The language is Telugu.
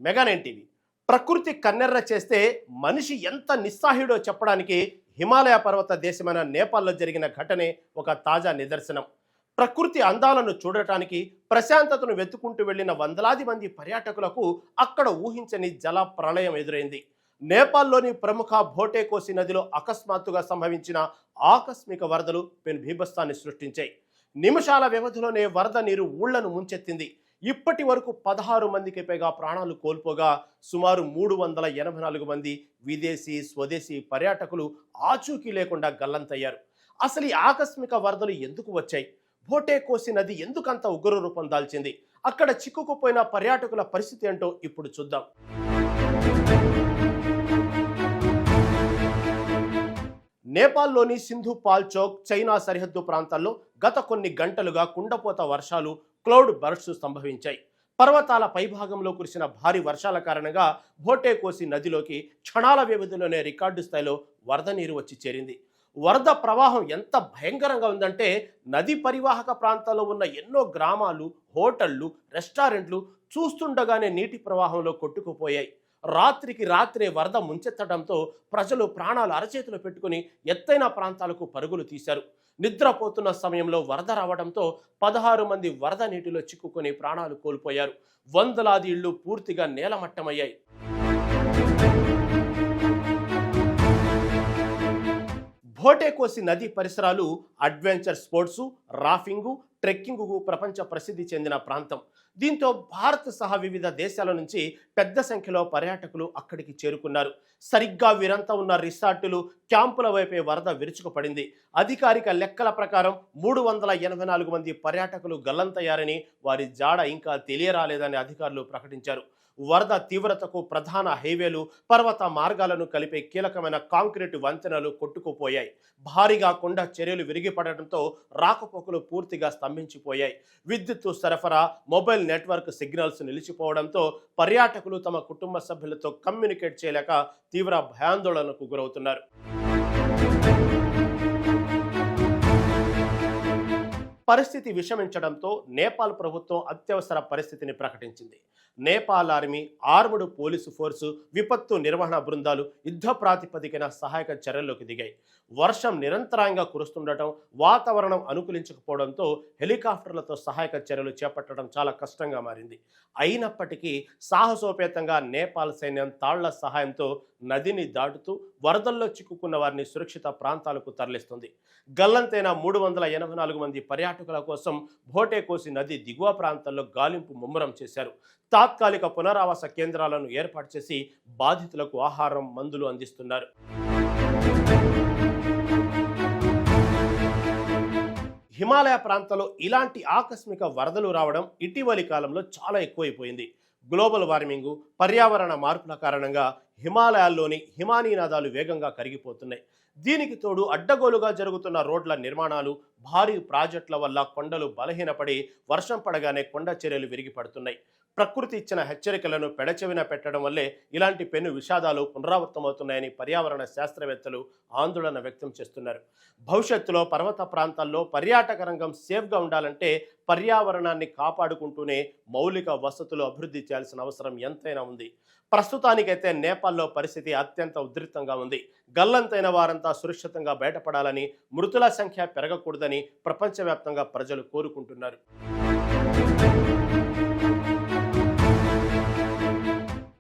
మెగా9 టీవీ. ప్రకృతి కన్నెర్ర చేస్తే మనిషి ఎంత నిస్సాయుడో చెప్పడానికి హిమాలయ పర్వత దేశమైన నేపాల్లో జరిగిన ఘటనే ఒక తాజా నిదర్శనం. ప్రకృతి అందాలను చూడటానికి ప్రశాంతతను వెతుకుంటూ వెళ్లిన వందలాది మంది పర్యాటకులకు అక్కడ ఊహించని జల ప్రళయం ఎదురైంది. నేపాల్లోని ప్రముఖ భోటేకోసి నదిలో అకస్మాత్తుగా సంభవించిన ఆకస్మిక వరదలు పెను బీభత్సాన్ని సృష్టించాయి. నిమిషాల వ్యవధిలోనే వరద నీరు ఊళ్లను ముంచెత్తింది. ఇప్పటి వరకు 16 మందికి పైగా ప్రాణాలు కోల్పోగా సుమారు 384 మంది విదేశీ స్వదేశీ పర్యాటకులు ఆచూకీ లేకుండా గల్లంతయ్యారు. అసలు ఈ ఆకస్మిక వరదలు ఎందుకు వచ్చాయి? భోటేకోసి నది ఎందుకంత ఉగ్ర రూపం దాల్చింది? అక్కడ చిక్కుకుపోయిన పర్యాటకుల పరిస్థితి ఏంటో ఇప్పుడు చూద్దాం. నేపాల్లోని సింధు పాల్చోక్ చైనా సరిహద్దు ప్రాంతాల్లో గత కొన్ని గంటలుగా కుండపోత వర్షాలు, క్లౌడ్ బర్స్ట్స్ సంభవించాయి. పర్వతాల పైభాగంలో కురిసిన భారీ వర్షాల కారణంగా భోటేకోసి నదిలోకి క్షణాల వ్యవధిలోనే రికార్డు స్థాయిలో వరద నీరు వచ్చి చేరింది. వరద ప్రవాహం ఎంత భయంకరంగా ఉందంటే నది పరివాహక ప్రాంతాల్లో ఉన్న ఎన్నో గ్రామాలు, హోటళ్లు, రెస్టారెంట్లు చూస్తుండగానే నీటి ప్రవాహంలో కొట్టుకుపోయాయి. రాత్రికి రాత్రే వరద ముంచెత్తడంతో ప్రజలు ప్రాణాలు అరచేతులు పెట్టుకుని ఎత్తైన ప్రాంతాలకు పరుగులు తీశారు. నిద్రపోతున్న సమయంలో వరద రావడంతో 16 మంది వరద నీటిలో చిక్కుకొని ప్రాణాలు కోల్పోయారు. వందలాది ఇళ్లు పూర్తిగా నేలమట్టమయ్యాయి. భోటేకోసి నది పరిసరాలు అడ్వెంచర్ స్పోర్ట్స్, రాఫింగ్, ట్రెక్కింగ్కు ప్రపంచ ప్రసిద్ధి చెందిన ప్రాంతం. దీంతో భారత్ సహా వివిధ దేశాల నుంచి పెద్ద సంఖ్యలో పర్యాటకులు అక్కడికి చేరుకున్నారు. సరిగ్గా వీరంతా ఉన్న రిసార్టులు, క్యాంపుల వైపే వరద విరుచుకుపడింది. అధికారిక లెక్కల ప్రకారం 384 మంది పర్యాటకులు గల్లంతయ్యారని, వారి జాడ ఇంకా తెలియరాలేదని అధికారులు ప్రకటించారు. వరద తీవ్రతకు ప్రధాన హైవేలు, పర్వత మార్గాలను కలిపే కీలకమైన కాంక్రీటు వంతెనలు కొట్టుకుపోయాయి. భారీగా కొండ చర్యలు విరిగిపడటంతో రాకపోకలు పూర్తిగా స్తంభించిపోయాయి. విద్యుత్ సరఫరా, మొబైల్ నెట్వర్క్ సిగ్నల్స్ నిలిచిపోవడంతో పర్యాటకులు తమ కుటుంబ సభ్యులతో కమ్యూనికేట్ చేయలేక తీవ్ర భయాందోళనకు గురవుతున్నారు. పరిస్థితి విషమించడంతో నేపాల్ ప్రభుత్వం అత్యవసర పరిస్థితిని ప్రకటించింది. Nepal army, armed police force, విపత్తు నిర్వహణ బృందాలు యుద్ధ ప్రాతిపదికన సహాయక చర్యల్లోకి దిగాయి. వర్షం నిరంతరంగా కురుస్తుండటం, వాతావరణం అనుకూలించకపోవడంతో హెలికాప్టర్లతో సహాయక చర్యలు చేపట్టడం చాలా కష్టంగా మారింది. అయినప్పటికీ సాహసోపేతంగా నేపాల్ సైన్యం తాళ్ల సహాయంతో నదిని దాటుతూ వరదల్లో చిక్కుకున్న వారిని సురక్షిత ప్రాంతాలకు తరలిస్తుంది. గల్లంతైన 384 మంది పర్యాటకుల కోసం భోటేకోసి నది దిగువ ప్రాంతాల్లో గాలింపు ముమ్మరం చేశారు. తాత్కాలిక పునరావాస కేంద్రాలను ఏర్పాటు చేసి బాధితులకు ఆహారం, మందులు అందిస్తున్నారు. హిమాలయ ప్రాంతంలో ఇలాంటి ఆకస్మిక వరదలు రావడం ఇటీవలి కాలంలో చాలా ఎక్కువైపోయింది. గ్లోబల్ వార్మింగ్, పర్యావరణ మార్పుల కారణంగా హిమాలయాల్లోని హిమానీనదాలు వేగంగా కరిగిపోతున్నాయి. దీనికి తోడు అడ్డగోలుగా జరుగుతున్న రోడ్ల నిర్మాణాలు, భారీ ప్రాజెక్టుల వల్ల కొండలు బలహీనపడి వర్షం పడగానే కొండ చర్యలు విరిగిపడుతున్నాయి. ప్రకృతి ఇచ్చిన హెచ్చరికలను పెడచెవిన పెట్టడం వల్లే ఇలాంటి పెను విషాదాలు పునరావృతమవుతున్నాయని పర్యావరణ శాస్త్రవేత్తలు ఆందోళన వ్యక్తం చేస్తున్నారు. భవిష్యత్తులో పర్వత ప్రాంతాల్లో పర్యాటక రంగం సేఫ్గా ఉండాలంటే పర్యావరణాన్ని కాపాడుకుంటూనే మౌలిక వసతులు అభివృద్ధి చేయాల్సిన అవసరం ఎంతైనా ఉంది. ప్రస్తుతానికైతే నేపాల్లో పరిస్థితి అత్యంత ఉధృతంగా ఉంది. గల్లంతైన వారంతా సురక్షితంగా బయటపడాలని, మృతుల సంఖ్య పెరగకూడదని ప్రపంచవ్యాప్తంగా ప్రజలు కోరుకుంటున్నారు.